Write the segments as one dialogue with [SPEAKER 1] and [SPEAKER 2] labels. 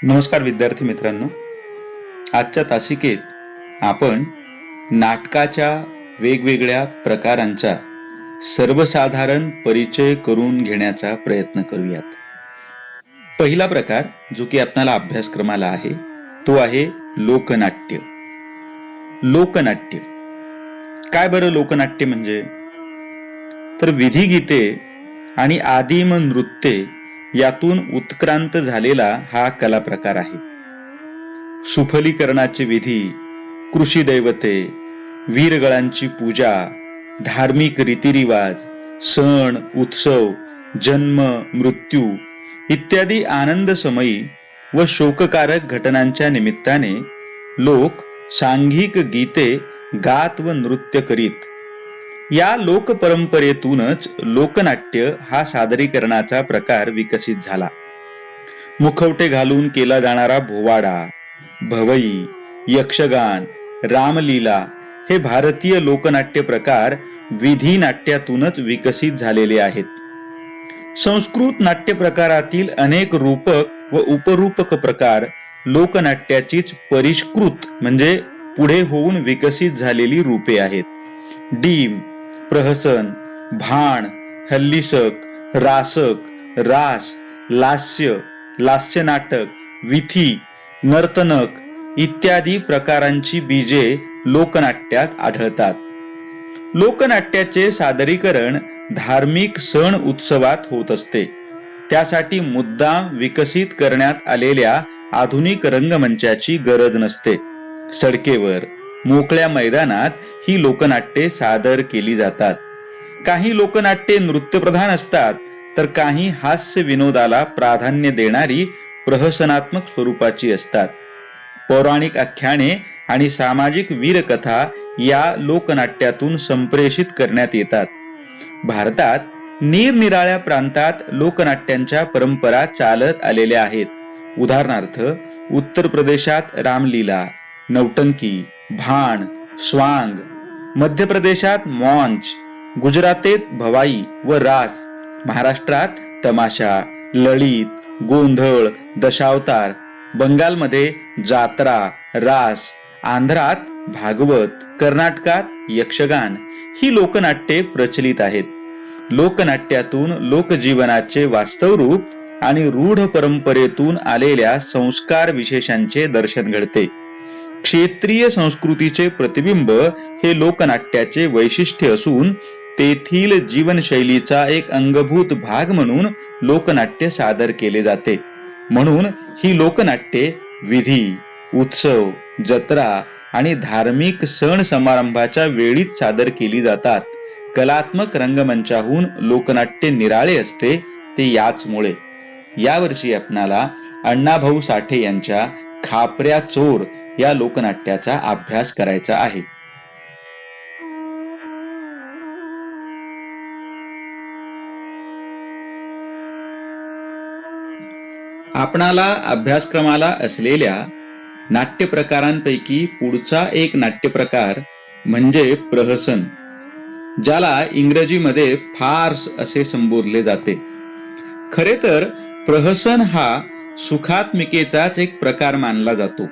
[SPEAKER 1] नमस्कार विद्यार्थी मित्रांनो, आजच्या तासिकेत आपण नाटकाच्या वेगवेगळ्या प्रकारांचा सर्वसाधारण परिचय करून घेण्याचा प्रयत्न करूयात. पहिला प्रकार जो की आपल्याला अभ्यासक्रमाला आहे तो आहे लोकनाट्य. लोकनाट्य काय बरं? लोकनाट्य म्हणजे तर विधिगीते आणि आदिम नृत्ये यातून उत्क्रांत झालेला हा कला प्रकार आहे. सुफलीकरणाचे विधी, कृषी दैवते, वीरगळांची पूजा, धार्मिक रीतिरिवाज, सण उत्सव, जन्म मृत्यू इत्यादी आनंदसमयी व शोककारक घटनांच्या निमित्ताने लोक सांघिक गीते गात व नृत्य करीत. या लोकपरंपरेतूनच लोकनाट्य हा सादरीकरणाचा प्रकार विकसित झाला. मुखवटे घालून केला जाणारा भोवाडा, भवई, यक्षगान, रामलीला हे भारतीय लोकनाट्य प्रकार विधी नाट्यातूनच विकसित झालेले आहेत. संस्कृत नाट्य प्रकारातील अनेक रूपक व उपरूपक प्रकार लोकनाट्याचीच परिष्कृत म्हणजे पुढे होऊन विकसित झालेली रूपे आहेत. डीम, प्रहसन, भाण, हल्लीसक, रासक, रास, लास्य, लास्य नाटक, विथी, नर्तनक इत्यादी प्रकारांची बीजे लोकनाट्यात आढळतात. लोकनाट्याचे सादरीकरण धार्मिक सण उत्सवात होत असते. त्यासाठी मुद्दाम विकसित करण्यात आलेल्या आधुनिक रंगमंचाची गरज नसते. सडकेवर, मोकळ्या मैदानात ही लोकनाट्ये सादर केली जातात. काही लोकनाट्ये नृत्यप्रधान असतात तर काही हास्य विनोदाला प्राधान्य देणारी प्रहसनात्मक स्वरूपाची असतात. पौराणिक आख्याने आणि सामाजिक वीरकथा या लोकनाट्यातून संप्रेषित करण्यात येतात. भारतात निरनिराळ्या प्रांतात लोकनाट्यांच्या परंपरा चालत आलेल्या आहेत. उदाहरणार्थ उत्तर प्रदेशात रामलीला, नौटंकी, भाण, स्वांग, मध्य प्रदेशात मौंज, गुजरातेत भवाई व रास, महाराष्ट्रात तमाशा, ललित, गोंधळ, दशावतार, बंगालमध्ये जात्रा, रास, आंध्रात भागवत, कर्नाटकात यक्षगान ही लोकनाट्ये प्रचलित आहेत. लोकनाट्यातून लोकजीवनाचे वास्तव रूप आणि रूढ परंपरेतून आलेल्या संस्कार विशेषांचे दर्शन घडते. क्षेत्रीय संस्कृतीचे प्रतिबिंब हे लोकनाट्याचे वैशिष्ट्य असून तेथील जीवनशैलीचा एक अंगभूत भाग म्हणून लोकनाट्य सादर केले जाते. म्हणून ही लोकनाट्ये विधी, उत्सव, जत्रा आणि धार्मिक सण समारंभाच्या वेळीच सादर केली जातात. कलात्मक रंगमंचाहून लोकनाट्य निराळे असते ते याचमुळे. यावर्षी आपणाला अण्णाभाऊ साठे यांच्या खापऱ्या चोर या लोकनाट्याचा अभ्यास करायचा आहे. आपणाला अभ्यासक्रमाला असलेल्या नाट्य प्रकारांपैकी पुढचा एक नाट्यप्रकार म्हणजे प्रहसन, ज्याला इंग्रजीमध्ये फार्स असे संबोधले जाते. खरे तर प्रहसन हा सुखात्मिकेचाच एक प्रकार मानला जातो.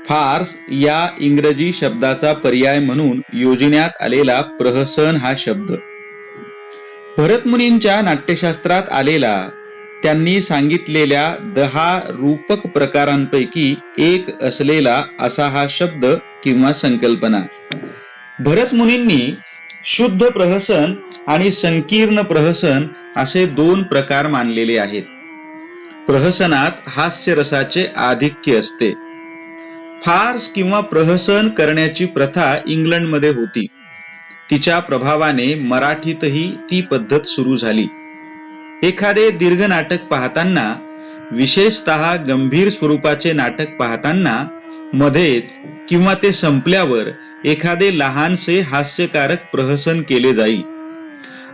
[SPEAKER 1] फार्स या इंग्रजी शब्दाचा पर्याय म्हणून योजण्यात आलेला प्रहसन हा शब्द भरतमुनींच्या नाट्यशास्त्रात आलेला, त्यांनी सांगितलेल्या 10 रूपक प्रकारांपैकी एक असलेला असा हा शब्द किंवा संकल्पना. भरतमुनींनी शुद्ध प्रहसन आणि संकीर्ण प्रहसन असे 2 प्रकार मानलेले आहेत. प्रहसनात हास्यरसाचे आधिक्य असते. फार्स किंवा प्रहसन करण्याची प्रथा इंग्लंडमध्ये होती. तिच्या प्रभावाने मराठीतही ती पद्धत सुरू झाली. एखादे दीर्घ नाटक पाहताना, विशेषतः गंभीर स्वरूपाचे नाटक पाहताना, मध्येच किंवा ते संपल्यावर एखादे लहानसे हास्यकारक प्रहसन केले जाई.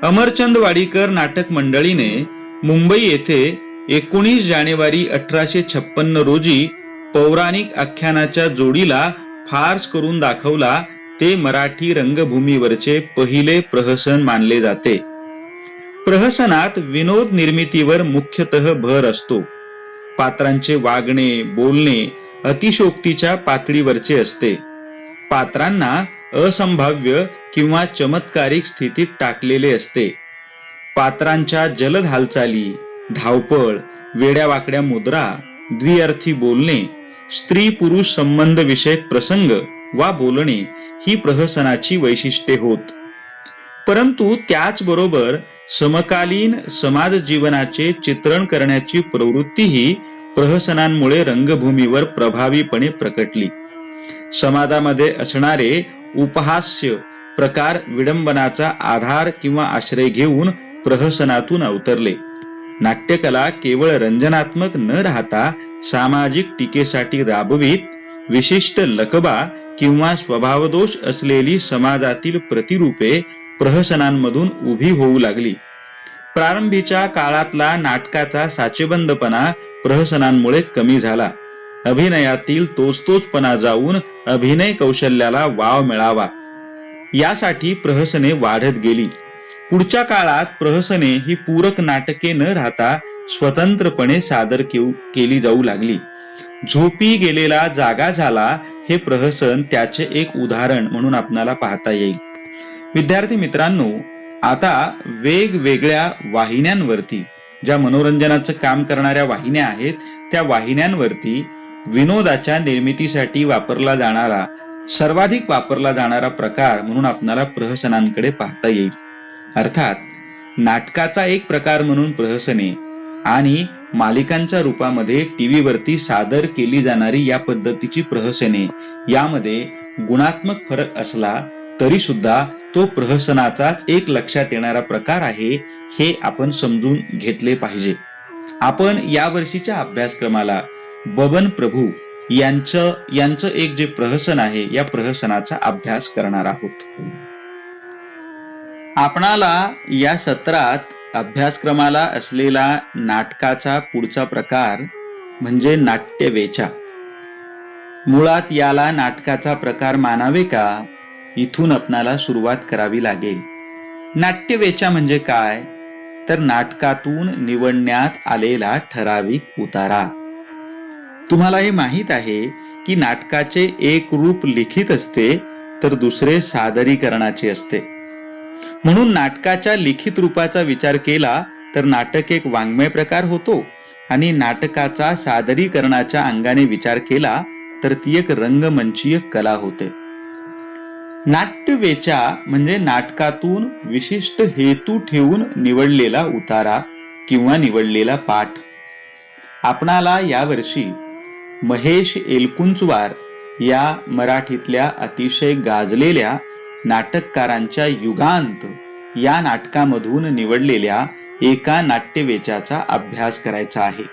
[SPEAKER 1] अमरचंद वाडीकर नाटक मंडळीने मुंबई येथे 19 जानेवारी 1856 रोजी पौराणिक आख्यानाच्या जोडीला फार्स करून दाखवला. ते मराठी रंगभूमीवरचे पहिले प्रहसन मानले जाते. प्रहसनात विनोद निर्मितीवर मुख्यतः भर असतो. पात्रांचे वागणे, बोलणे अतिशयोक्तीच्या पातळीवरचे असते. पात्रांना असंभाव्य किंवा चमत्कारिक स्थितीत टाकलेले असते. पात्रांच्या जलद हालचाली, धावपळ, वेड्यावाकड्या मुद्रा, द्विअर्थी बोलणे, स्त्री पुरुष संबंध विषयक प्रसंग वा बोलणे ही प्रहसनाची वैशिष्ट्ये होत. परंतु त्याचबरोबर समकालीन समाज जीवनाचे चित्रण करण्याची प्रवृत्तीही प्रहसनांमुळे रंगभूमीवर प्रभावीपणे प्रकटली. समाजामध्ये असणारे उपहास्य प्रकार विडंबनाचा आधार किंवा आश्रय घेऊन प्रहसनातून अवतरले. नाट्यकला केवळ रंजनात्मक न राहता सामाजिक टीकेसाठी राबवीत विशिष्ट लकबा किंवा स्वभावदोष असलेली समाजातील प्रतिरूपे प्रहसनांमधून उभी होऊ लागली. प्रारंभीच्या काळातला नाटकाचा साचेबंदपणा प्रहसनांमुळे कमी झाला. अभिनयातील तोचपणा जाऊन अभिनय कौशल्याला वाव मिळावा यासाठी प्रहसने वाढत गेली. पुढच्या काळात प्रहसने ही पूरक नाटके न राहता स्वतंत्रपणे सादर केली जाऊ लागली. झोपी गेलेला जागा झाला हे प्रहसन त्याचे एक उदाहरण म्हणून आपल्याला पाहता येईल. विद्यार्थी मित्रांनो, आता वेगवेगळ्या वाहिन्यांवरती, ज्या मनोरंजनाचं काम करणाऱ्या वाहिन्या आहेत, त्या वाहिन्यांवरती विनोदाच्या निर्मितीसाठी वापरला जाणारा, सर्वाधिक वापरला जाणारा प्रकार म्हणून आपल्याला प्रहसनांकडे पाहता येईल. अर्थात नाटकाचा एक प्रकार म्हणून प्रहसने आणि मालिकांच्या रूपामध्ये टीव्ही वरती सादर केली जाणारी या पद्धतीची प्रहसने यामध्ये गुणात्मक फरक असला तरी सुद्धा तो प्रहसनाचाच एक लक्षात येणारा प्रकार आहे हे आपण समजून घेतले पाहिजे. आपण या वर्षीच्या अभ्यासक्रमाला बबन प्रभू यांचं एक जे प्रहसन आहे या प्रहसनाचा अभ्यास करणार आहोत. आपणाला या सत्रात अभ्यासक्रमाला असलेला नाटकाचा पुढचा प्रकार म्हणजे नाट्यवेचा. मुळात याला नाटकाचा प्रकार मानावे का, इथून आपणाला सुरुवात करावी लागेल. नाट्यवेचा म्हणजे काय, तर नाटकातून निवडण्यात आलेला ठराविक उतारा. तुम्हाला हे माहित आहे की नाटकाचे एक रूप लिखित असते तर दुसरे सादरीकरणाचे असते. म्हणून नाटकाच्या लिखित रूपाचा विचार केला तर नाटक एक वाङ्मय प्रकार होतो आणि नाटकाचा सादरीकरणाच्या अंगाने विचार केला तर ती एक रंगमंचीय कला होते. नाट्यवेचा म्हणजे नाटकातून विशिष्ट हेतू ठेवून निवडलेला उतारा किंवा निवडलेला पाठ. आपणाला यावर्षी महेश एलकुंचवार या मराठीतल्या अतिशय गाजलेल्या नाटककारांच्या युगांत या नाटकामधून निवडलेल्या एका नाट्यवेचाचा अभ्यास करायचा आहे.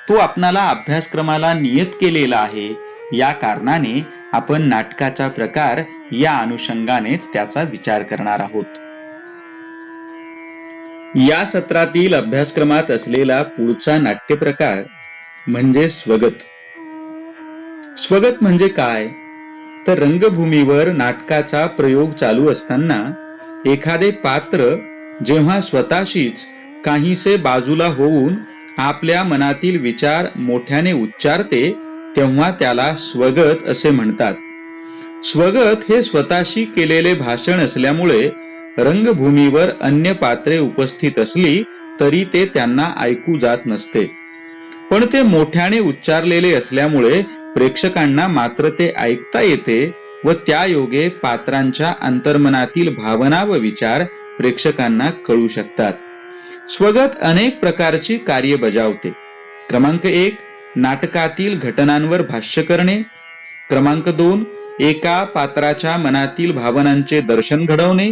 [SPEAKER 1] तो आपणाला अभ्यासक्रमाला नियत केलेला आहे. या कारणाने आपण नाटकाचा प्रकार या अनुषंगानेच त्याचा विचार करणार आहोत. या सत्रातील अभ्यासक्रमात असलेला पुढचा नाट्य प्रकार म्हणजे स्वगत. स्वगत म्हणजे काय, तर रंगभूमीवर नाटकाचा प्रयोग चालू असताना एखादे पात्र जेव्हा स्वतःशीच काहीसे बाजूला होऊन आपल्या मनातील विचार मोठ्याने उच्चारते तेव्हा त्याला स्वगत असे म्हणतात. स्वगत हे स्वतःशी केलेले भाषण असल्यामुळे रंगभूमीवर अन्य पात्रे उपस्थित असली तरी ते त्यांना ऐकू जात नसते, पण ते मोठ्याने उच्चारलेले असल्यामुळे प्रेक्षकांना मात्र ते ऐकता येते व त्या योगे पात्रांच्या अंतर्मनातील भावना व विचार प्रेक्षकांना कळू शकतात. स्वगत अनेक प्रकारची कार्य बजावते. क्रमांक 1, नाटकातील घटनांवर भाष्य करणे. क्रमांक 2, एका पात्राच्या मनातील भावनांचे दर्शन घडवणे.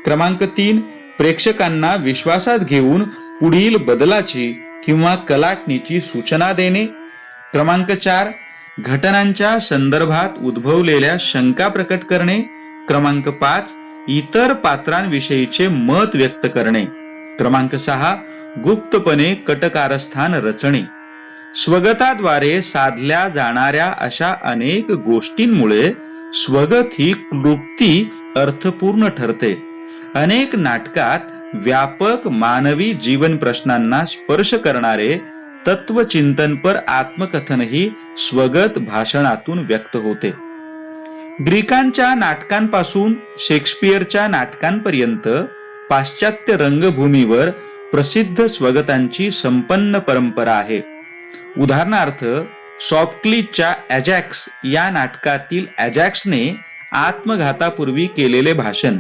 [SPEAKER 1] क्रमांक 3, प्रेक्षकांना विश्वासात घेऊन पुढील बदलाची किंवा कलाटणीची सूचना देणे. क्रमांक 4, घटनांच्या संदर्भात उद्भवलेल्या शंका प्रकट करणे. क्रमांक 5, इतर पात्रांविषयीचे मत व्यक्त करणे. क्रमांक 6, गुप्तपणे कटकारस्थान रचणे. स्वगताद्वारे साधल्या जाणाऱ्या अशा अनेक गोष्टींमुळे स्वगत ही क्लृप्ती अर्थपूर्ण ठरते. अनेक नाटकात व्यापक मानवी जीवन प्रश्नांना स्पर्श करणारे तत्वचिंतनपर आत्मकथनही स्वगत भाषणातून व्यक्त होते. ग्रीकांच्या नाटकांपासून शेक्सपियरच्या नाटकांपर्यंत पाश्चात्य रंगभूमीवर प्रसिद्ध स्वगतांची संपन्न परंपरा आहे. उदाहरणार्थ, सॉफ्टक्लिचच्या अजॅक्स या नाटकातील अजॅक्सने आत्मघातापूर्वी केलेले भाषण,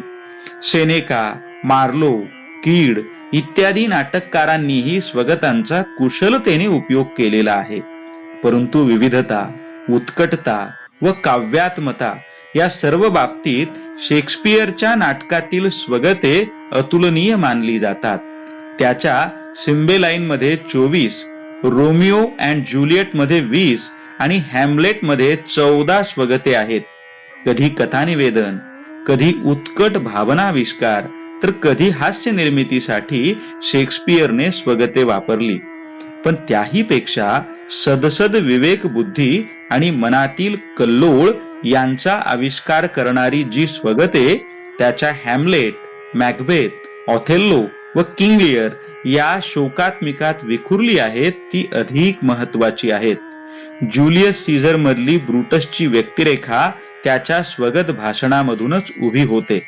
[SPEAKER 1] सेनेका, मार्लो, कीड इत्यादी नाटककारांनीही स्वगतांचा कुशलतेने उपयोग केलेला आहे. परंतु विविधता, उत्कटता व काव्यात्मता या सर्व बाबतीत शेक्सपियरच्या नाटकातील स्वगते अतुलनीय मानली जातात. त्याच्या सिम्बेलाइन मध्ये 24, रोमिओ अँड ज्युलियट मध्ये 20 आणि हॅम्लेट मध्ये 14 स्वगते आहेत. कधी कथानिवेदन, कधी उत्कट भावनाविष्कार, तर कधी हास्य निर्मितीसाठी शेक्सपियरने स्वगते वापरली. पण त्याही पेक्षा सदसद विवेक बुद्धी आणि मनातील कल्लोळ यांचा आविष्कार करणारी जी स्वगते त्याच्या हॅम्लेट, मॅकबेथ, ऑथेल्लो व किंग लिअर या शोकात्मिकात विखुरली आहेत ती अधिक महत्वाची आहेत. ज्युलियस सीझर मधली ब्रुटसची व्यक्तिरेखा त्याच्या स्वगत भाषणामधूनच उभी होते.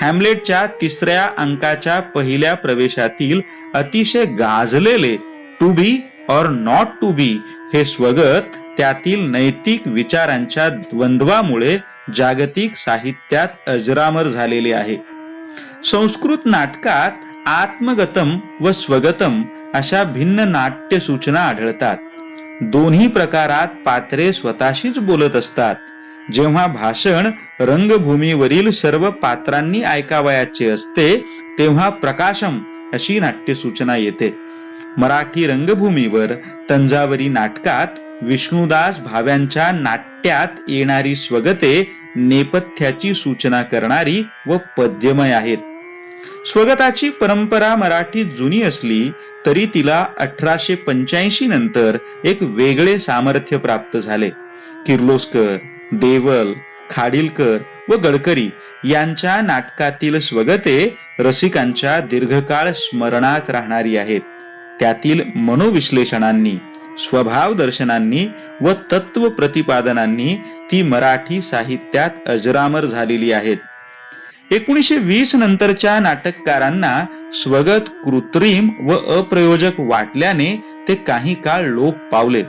[SPEAKER 1] हॅम्लेटच्या 3ऱ्या अंकाच्या पहिल्या प्रवेशातील अतिशय गाजलेले टू बी और नॉट टू बी हे स्वगत त्यातील नैतिक विचारांच्या द्वंद्वामुळे जागतिक साहित्यात अजरामर झालेले आहे. संस्कृत नाटकात आत्मगतम व स्वगतम अशा भिन्न नाट्य सूचना आढळतात. दोन्ही प्रकारात पात्रे स्वतःशीच बोलत असतात. जेव्हा भाषण रंगभूमीवरील सर्व पात्रांनी ऐकावयाचे असते तेव्हा प्रकाशम अशी नाट्य सूचना येते. मराठी रंगभूमीवर तंजावरी नाटकात विष्णुदास भाव्यांच्या नाट्यात येणारी स्वगते नेपथ्याची सूचना करणारी व पद्यमय आहेत. स्वगताची परंपरा मराठीत जुनी असली तरी तिला 1885 नंतर एक वेगळे सामर्थ्य प्राप्त झाले. किर्लोस्कर, देवल, खाडिलकर व गडकरी यांच्या नाटकातील स्वगते रसिकांच्या दीर्घकाळ स्मरणात राहणारी आहेत. त्यातील मनोविश्लेषणांनी, स्वभाव दर्शनांनी व तत्व प्रतिपादनांनी ती मराठी साहित्यात अजरामर झालेली आहेत. 1920 नंतरच्या नाटककारांना स्वगत कृत्रिम व अप्रयोजक वाटल्याने ते काही काळ लोप पावले.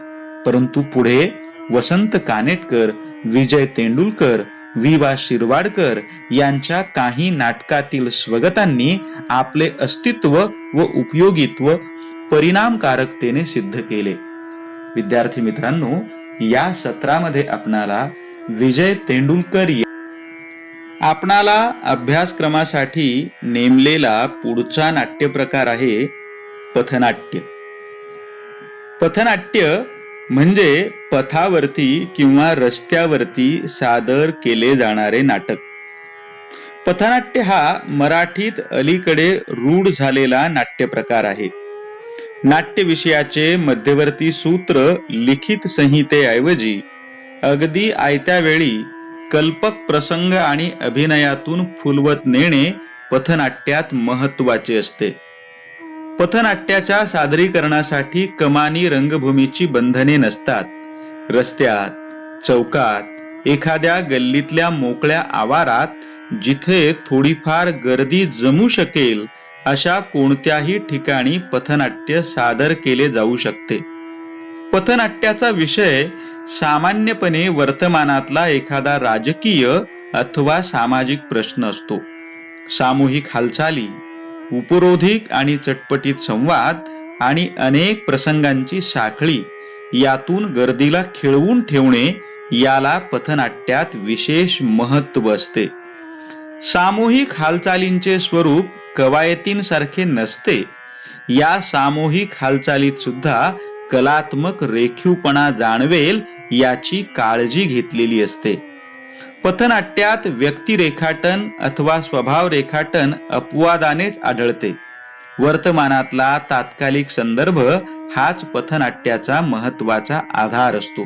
[SPEAKER 1] परंतु पुढे वसंत कानेटकर, विजय तेंडुलकर, वि.वा. शिरवाडकर यांच्या काही नाटकातील स्वगतांनी आपले अस्तित्व व उपयोगित्व परिणामकारकतेने सिद्ध केले. विद्यार्थी मित्रांनो, या सत्रामध्ये आपणाला विजय तेंडुलकर आपणाला अभ्यासक्रमासाठी नेमलेला पुढचा नाट्य प्रकार आहे पथनाट्य. पथनाट्य म्हणजे पथावरती किंवा रस्त्यावरती सादर केले जाणारे नाटक. पथनाट्य हा मराठीत अलीकडे रूढ झालेला नाट्य प्रकार आहे. नाट्य विषयाचे मध्यवर्ती सूत्र लिखित संहितेऐवजी अगदी आयत्या वेळी कल्पक प्रसंग आणि अभिनयातून फुलवत नेणे पथनाट्यात महत्वाचे असते. पथनाट्याच्या सादरीकरणासाठी कमानी रंगभूमीची बंधने नसतात. रस्त्यात, चौकात, एखाद्या गल्लीतल्या मोकळ्या आवारात जिथे थोडीफार गर्दी जमू शकेल अशा कोणत्याही ठिकाणी पथनाट्य सादर केले जाऊ शकते. पथनाट्याचा विषय सामान्यपणे वर्तमानातला एखादा राजकीय अथवा सामाजिक प्रश्न असतो. सामूहिक हालचाली, उपरोधिक आणि चटपटीत संवाद आणि अनेक प्रसंगांची साखळी यातून गर्दीला खिळवून ठेवणे याला पथनाट्यात विशेष महत्त्व असते. सामूहिक हालचालींचे स्वरूप कवायतींसारखे नसते. या सामूहिक हालचालीत सुद्धा कलात्मक रेखीवपणा जाणवेल याची काळजी घेतलेली असते. पथनाट्यात व्यक्तिरेखाटन अथवा स्वभाव रेखाटन अपवादानेच आढळते. वर्तमानातला तात्कालिक संदर्भ हाच पथनाट्याचा महत्वाचा आधार असतो.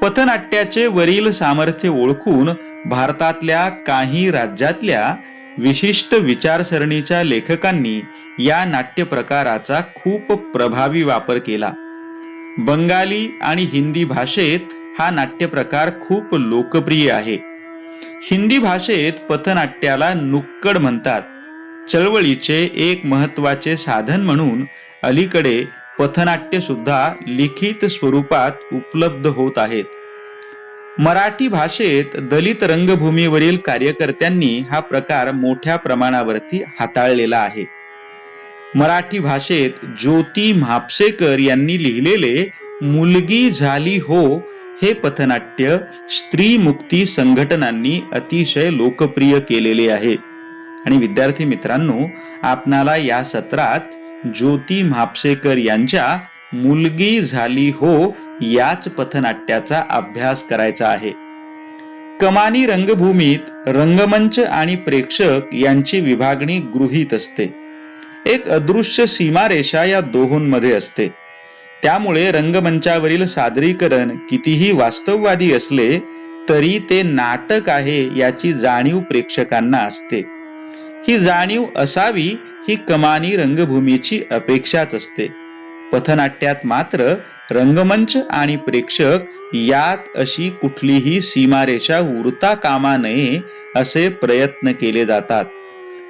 [SPEAKER 1] पथनाट्याचे वरील सामर्थ्य ओळखून भारतातल्या काही राज्यातल्या विशिष्ट विचारसरणीच्या लेखकांनी या नाट्य प्रकाराचा खूप प्रभावी वापर केला. बंगाली आणि हिंदी भाषेत हा नाट्य प्रकार खूप लोकप्रिय आहे. हिंदी भाषेत पथनाट्याला नुक्कड म्हणतात. चळवळीचे एक महत्वाचे साधन म्हणून अलीकडे पथनाट्य सुद्धा लिखित स्वरूपात उपलब्ध होत आहेत. मराठी भाषेत दलित रंगभूमीवरील कार्यकर्त्यांनी हा प्रकार मोठ्या प्रमाणावरती हाताळलेला आहे. मराठी भाषेत ज्योती म्हापसेकर यांनी लिहिलेले मुलगी झाली हो हे पथनाट्य स्त्री मुक्ती संघटनांनी अतिशय लोकप्रिय केलेले आहे. आणि विद्यार्थी मित्रांनो, आपणाला या सत्रात ज्योती म्हापसेकर यांच्या मुलगी झाली हो याच पथनाट्याचा अभ्यास करायचा आहे. कमानी रंगभूमीत रंगमंच आणि प्रेक्षक यांची विभागणी गृहीत असते. एक अदृश्य सीमारेषा या दोहोंमध्ये असते. त्यामुळे रंगमंचावरील सादरीकरण कितीही वास्तववादी असले तरी ते नाटक आहे याची जाणीव प्रेक्षकांना असते. ही जाणीव असावी ही कमानी रंगभूमीची अपेक्षाच असते. पथनाट्यात मात्र रंगमंच आणि प्रेक्षक यात अशी कुठलीही सीमारेषा उरता कामा नये असे प्रयत्न केले जातात.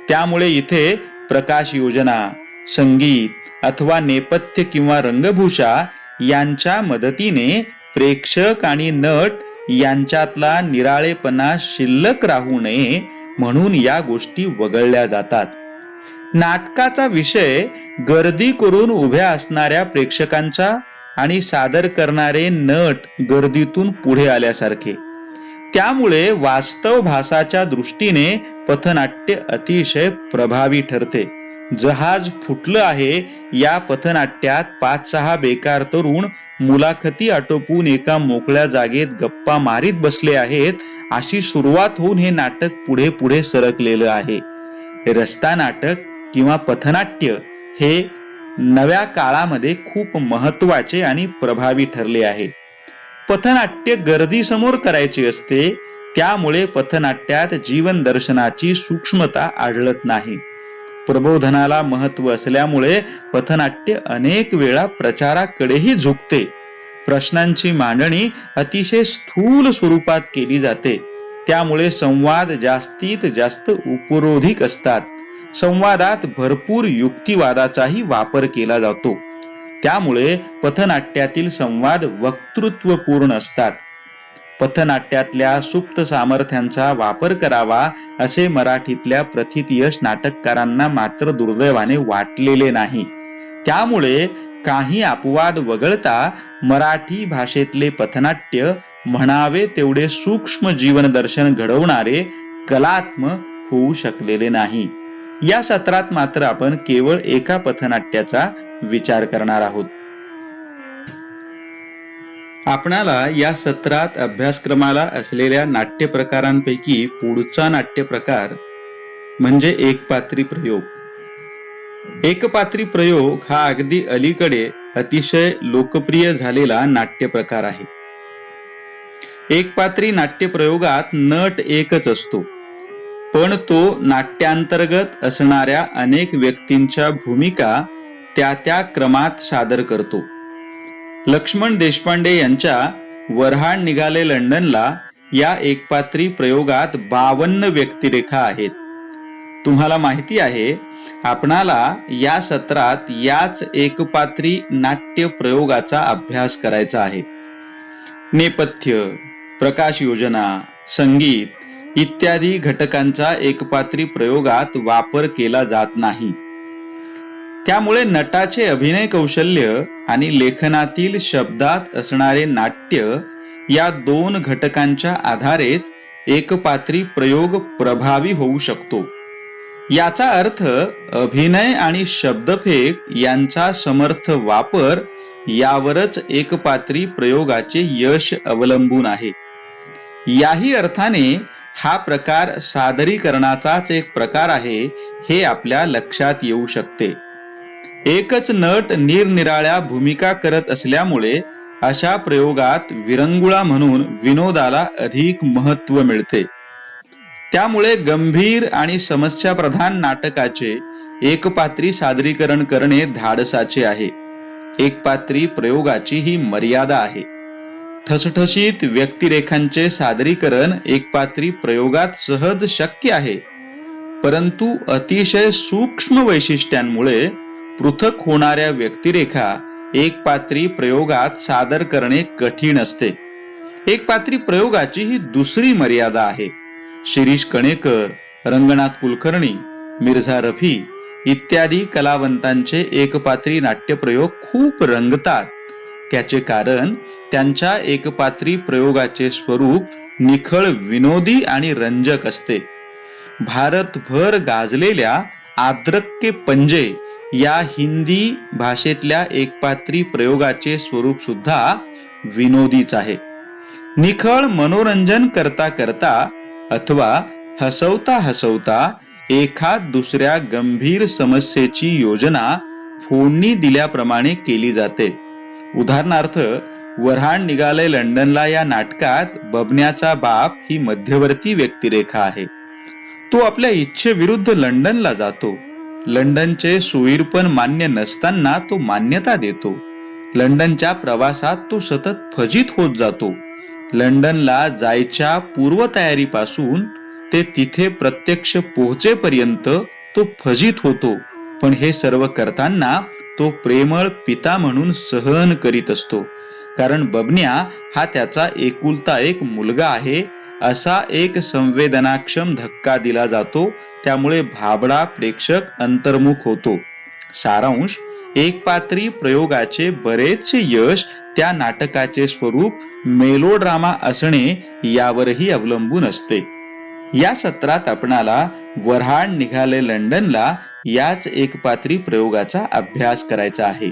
[SPEAKER 1] त्यामुळे इथे प्रकाश योजना, संगीत अथवा नेपथ्य किंवा रंगभूषा यांच्या मदतीने प्रेक्षक आणि नट यांच्यातला निराळेपणा शिल्लक राहू नये म्हणून या गोष्टी वगळल्या जातात. नाटकाचा विषय गर्दी करून उभ्या असणाऱ्या प्रेक्षकांचा आणि सादर करणारे नट गर्दीतून पुढे आल्यासारखे. त्यामुळे वास्तव भासाच्या दृष्टीने पथनाट्य अतिशय प्रभावी ठरते. जहाज फुटलं आहे या पथनाट्यात 5-6 बेकार तरुण मुलाखती आटोपून एका मोकळ्या जागेत गप्पा मारीत बसले आहेत अशी सुरुवात होऊन हे नाटक पुढे पुढे सरकलेलं आहे. रस्ता नाटक किंवा पथनाट्य हे नव्या काळामध्ये खूप महत्वाचे आणि प्रभावी ठरले आहे. पथनाट्य गर्दी समोर करायचे असते. त्यामुळे पथनाट्यात जीवन दर्शनाची सूक्ष्मता आढळत नाही. प्रबोधनाला महत्व असल्यामुळे पथनाट्य अनेक वेळा प्रचाराकडेही झुकते. प्रश्नांची मांडणी अतिशय स्थूल स्वरूपात केली जाते. त्यामुळे संवाद जास्तीत जास्त उपरोधिक असतात. संवादात भरपूर युक्तिवादाचाही वापर केला जातो. त्यामुळे पथनाट्यातील संवाद वक्तृत्वपूर्ण असतात. पथनाट्यातल्या सुप्त सामर्थ्यांचा वापर करावा असे मराठीतल्या प्रथितयश नाटककारांना मात्र दुर्दैवाने वाटलेले नाही. त्यामुळे काही अपवाद वगळता मराठी भाषेतले पथनाट्य म्हणावे तेवढे सूक्ष्म जीवन दर्शन घडवणारे कलात्मक होऊ शकलेले नाही. या सत्रात मात्र आपण केवळ एका पथनाट्याचा विचार करणार आहोत. आपणाला या सत्रात अभ्यासक्रमाला असलेल्या नाट्य प्रकारांपैकी पुढचा नाट्य प्रकार म्हणजे एकपात्री प्रयोग. एकपात्री प्रयोग हा अगदी अलीकडे अतिशय लोकप्रिय झालेला नाट्य प्रकार आहे. एकपात्री नाट्य प्रयोगात नट एकच असतो, पण तो नाट्यांतर्गत असणाऱ्या अनेक व्यक्तींच्या भूमिका त्या क्रमात सादर करतो. लक्ष्मण देशपांडे यांच्या वऱ्हाड निघाले लंडनला या एकपात्री प्रयोगात 52 व्यक्तिरेखा आहेत. तुम्हाला माहिती आहे, आपणाला या सत्रात याच एकपात्री नाट्य प्रयोगाचा अभ्यास करायचा आहे. नेपथ्य, प्रकाश योजना, संगीत इत्यादी घटकांचा एकपात्री प्रयोगात वापर केला जात नाही. त्यामुळे नटाचे अभिनय कौशल्य आणि लेखनातील शब्दात असणारे नाट्य या दोन घटकांच्या आधारेच एकपात्री प्रयोग प्रभावी होऊ शकतो. याचा अर्थ अभिनय आणि शब्दफेक यांचा समर्थ वापर यावरच एकपात्री प्रयोगाचे यश अवलंबून आहे. याही अर्थाने हा प्रकार सादरीकरणाचाच एक प्रकार आहे हे आपल्या लक्षात येऊ शकते. एकच नट निरनिराळ्या भूमिका करत असल्यामुळे अशा प्रयोगात विरंगुळा म्हणून विनोदाला अधिक महत्त्व मिळते. त्यामुळे गंभीर आणि समस्याप्रधान नाटकाचे एकपात्री सादरीकरण करणे धाडसाचे आहे. एकपात्री प्रयोगाची ही मर्यादा आहे. ठसठशीत व्यक्तिरेखांचे सादरीकरण एकपात्री प्रयोगात सहज शक्य आहे, परंतु अतिशय सूक्ष्म वैशिष्ट्यांमुळे पृथक होणाऱ्या व्यक्तिरेखा एकपात्री प्रयोगात सादर करणे कठीण असते. एकपात्री प्रयोगाची ही दुसरी मर्यादा आहे. शिरीष कणेकर, रंगनाथ कुलकर्णी, मिर्झा रफी इत्यादी कलावंतांचे एकपात्री नाट्यप्रयोग खूप रंगतात. त्याचे कारण त्यांच्या एकपात्री प्रयोगाचे स्वरूप निखळ विनोदी आणि रंजक असते. भारतभर गाजलेल्या आद्रक के पंजे या हिंदी भाषेतल्या एकपात्री प्रयोगाचे स्वरूप सुद्धा विनोदीच आहे. निखळ मनोरंजन करता करता अथवा हसवता हसवता एखाद दुसऱ्या गंभीर समस्येची योजना फोडणी दिल्याप्रमाणे केली जाते. उदाहरणार्थ, वऱ्हाड निघाले लंडनला या नाटकात बबन्याचा बाप ही मध्यवर्ती व्यक्तिरेखा आहे. तो आपल्या इच्छेविरुद्ध लंडनला जातो. लंडनचे सुईरपण मान्य नसताना तो मान्यता देतो. लंडनच्या प्रवासात तो सतत फजित होत जातो. लंडनला जायच्या पूर्वतयारीपासून ते तिथे प्रत्यक्ष पोहोचेपर्यंत तो फजित होतो. पण हे सर्व करताना तो प्रेमळ पिता म्हणून सहन करीत असतो. कारण बबन्या हा त्याचा एकुलता एक मुलगा आहे असा एक संवेदनाक्षम धक्का दिला जातो. त्यामुळे भाबडा प्रेक्षक अंतर्मुख होतो. सारांश, एकपात्री प्रयोगाचे बरेचसे यश त्या नाटकाचे स्वरूप मेलोड्रामा असणे यावरही अवलंबून असते. या सत्रात आपणाला वऱ्हाड निघाले लंडनला याच एकपात्री प्रयोगाचा अभ्यास करायचा आहे.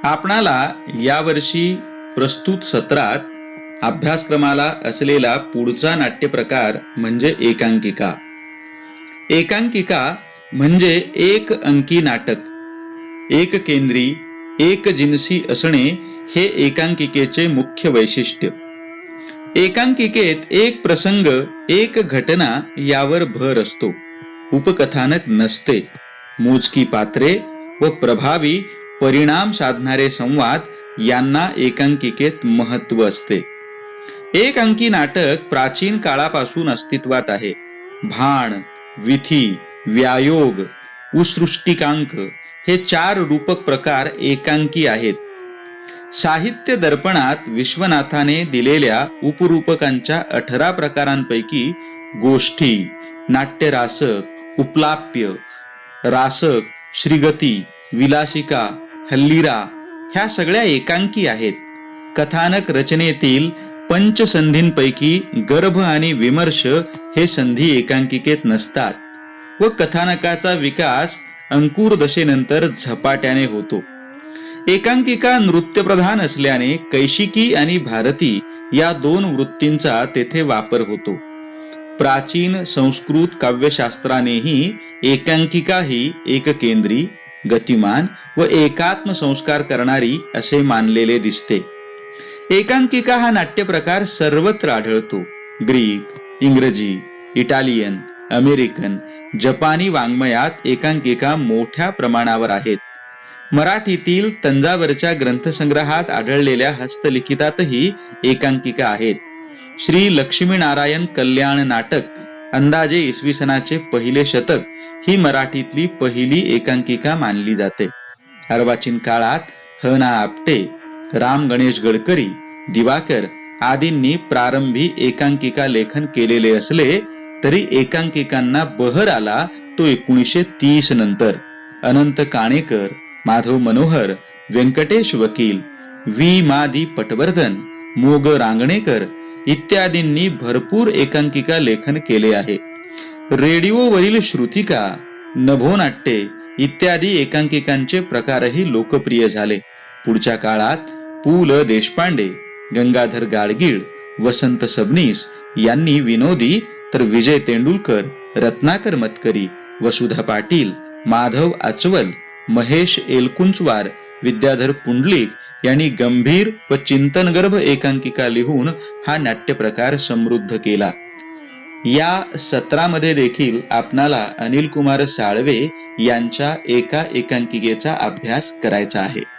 [SPEAKER 1] आपणाला यावर्षी प्रस्तुत सत्रात अभ्यासक्रमाला असलेला पुढचा नाट्यप्रकार म्हणजे एकांकिका. एकांकिका म्हणजे एक अंकी नाटक. एक केंद्री, एक जिन्सी असणे हे एकांकिकेचे मुख्य वैशिष्ट्य. एकांकिकेत एक प्रसंग, एक घटना यावर भर असतो. उपकथानक नसते. मोजकी पात्रे व प्रभावी परिणाम साधणारे संवाद यांना एकांकिकेत महत्त्व असते. एक अंकी नाटक प्राचीन काळापासून अस्तित्वात आहे. भाण, विथी, व्यायोग, उसृष्टिकांक हे 4 रूपक प्रकार एकांकी आहेत. साहित्य दर्पणात विश्वनाथाने दिलेल्या उपरूपकांच्या 18 प्रकारांपैकी गोष्ठी, नाट्यरासक, उपलाप्य, रासक, श्रीगती, विलासिका, हल्लीरा ह्या सगळ्या एकांकी आहेत. कथानक रचनेतील पंचसंधींपैकी गर्भ आणि विमर्श हे संधी एकांकिकेत नसतात व कथानकाचा विकास अंकुर दशेनंतर झपाट्याने होतो. एकांकिका नृत्यप्रधान असल्याने कैशिकी आणि भारती या 2 वृत्तींचा तेथे वापर होतो. प्राचीन संस्कृत काव्यशास्त्रानेही एकांकिका ही एककेंद्री, गतिमान व एकात्म संस्कार करणारी असे मानलेले दिसते. एकांकिका हा नाट्यप्रकार सर्वत्र आढळतो. ग्रीक, इंग्रजी, इटालियन, अमेरिकन, जपानी वाङ्मयात एकांकिका मोठ्या प्रमाणावर आहेत. मराठीतील तंजावरच्या ग्रंथसंग्रहात आढळलेल्या हस्तलिखितातही एकांकिका आहेत. श्री लक्ष्मीनारायण कल्याण नाटक अंदाजे इसवी सनाचे पहिले शतक ही मराठीतली पहिली एकांकिका मानली जाते. अर्वाचीन काळात ह ना आपटे, राम गणेश गडकरी, दिवाकर आदींनी प्रारंभी एकांकिका लेखन केलेले असले तरी एकांकिकांना बहर आला तो 1930 नंतर. अनंत काणेकर, माधव मनोहर, व्यंकटेश वकील, वी मा दी पटवर्धन, मोग रांगणेकर इत्यादींनी भरपूर एकांकिका लेखन केले आहे. रेडिओवरील श्रुतिका, नभोनाट्ये इत्यादी एकांकिकांचे प्रकारही लोकप्रिय झाले. पुढच्या काळात पु ल देशपांडे, गंगाधर गाडगीळ, वसंत सबनीस यांनी विनोदी, तर विजय तेंडुलकर, रत्नाकर मतकरी, वसुधा पाटील, माधव आचवल, महेश एलकुंचवार, विद्याधर पुंडलिक यांनी गंभीर व चिंतनगर्भ एकांकिका लिहून हा नाट्य प्रकार समृद्ध केला. या सत्रामध्ये देखील आपणाला अनिल कुमार साळवे यांच्या एका एकांकिकेचा अभ्यास करायचा आहे.